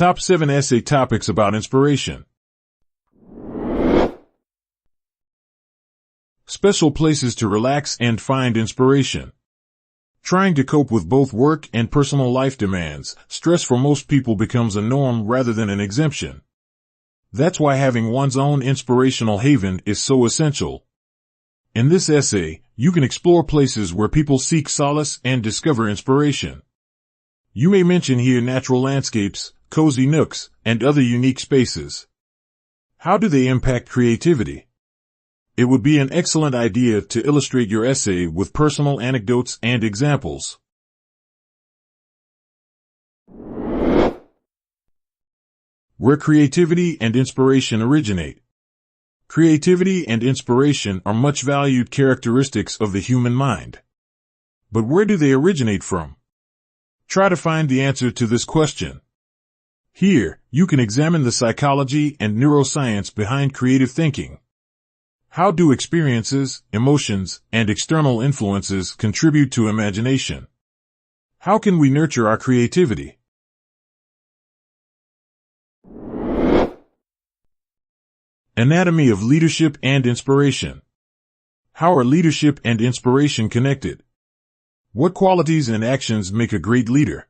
Top 7 Essay Topics About Inspiration. Special places to relax and find inspiration. Trying to cope with both work and personal life demands, stress for most people becomes a norm rather than an exemption. That's why having one's own inspirational haven is so essential. In this essay, you can explore places where people seek solace and discover inspiration. You may mention here natural landscapes, cozy nooks, and other unique spaces. How do they impact creativity? It would be an excellent idea to illustrate your essay with personal anecdotes and examples. Where creativity and inspiration originate. Creativity and inspiration are much valued characteristics of the human mind. But where do they originate from? Try to find the answer to this question. Here, you can examine the psychology and neuroscience behind creative thinking. How do experiences, emotions, and external influences contribute to imagination? How can we nurture our creativity? Anatomy of leadership and inspiration. How are leadership and inspiration connected? What qualities and actions make a great leader?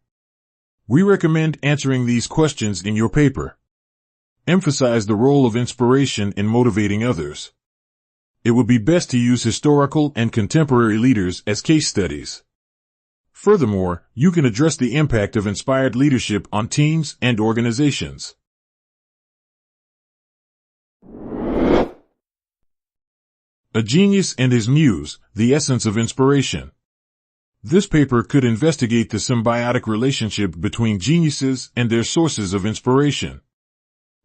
We recommend answering these questions in your paper. Emphasize the role of inspiration in motivating others. It would be best to use historical and contemporary leaders as case studies. Furthermore, you can address the impact of inspired leadership on teams and organizations. A genius and his muse, the essence of inspiration. This paper could investigate the symbiotic relationship between geniuses and their sources of inspiration.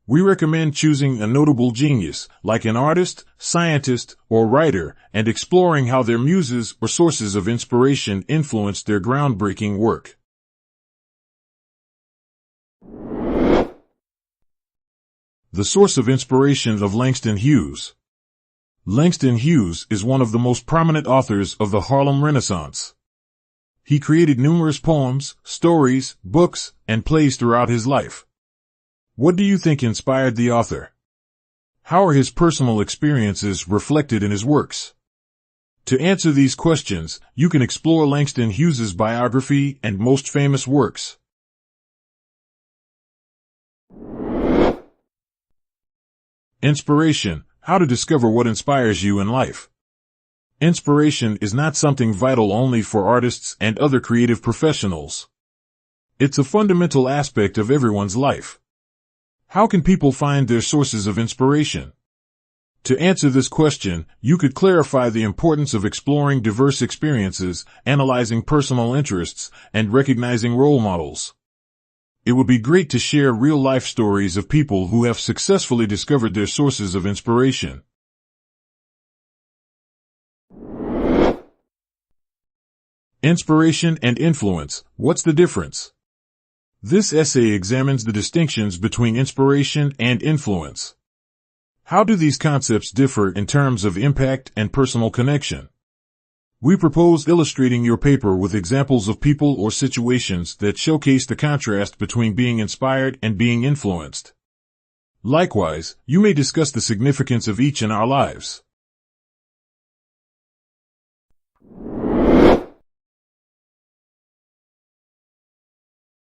We recommend choosing a notable genius, like an artist, scientist, or writer, and exploring how their muses or sources of inspiration influenced their groundbreaking work. The source of inspiration of Langston Hughes. Langston Hughes is one of the most prominent authors of the Harlem Renaissance. He created numerous poems, stories, books, and plays throughout his life. What do you think inspired the author? How are his personal experiences reflected in his works? To answer these questions, you can explore Langston Hughes's biography and most famous works. Inspiration. How to discover what inspires you in life. Inspiration is not something vital only for artists and other creative professionals. It's a fundamental aspect of everyone's life. How can people find their sources of inspiration? To answer this question, you could clarify the importance of exploring diverse experiences, analyzing personal interests, and recognizing role models. It would be great to share real-life stories of people who have successfully discovered their sources of inspiration. Inspiration and influence. What's the difference? This essay examines the distinctions between inspiration and influence. How do these concepts differ in terms of impact and personal connection? We propose illustrating your paper with examples of people or situations that showcase the contrast between being inspired and being influenced. Likewise, you may discuss the significance of each in our lives.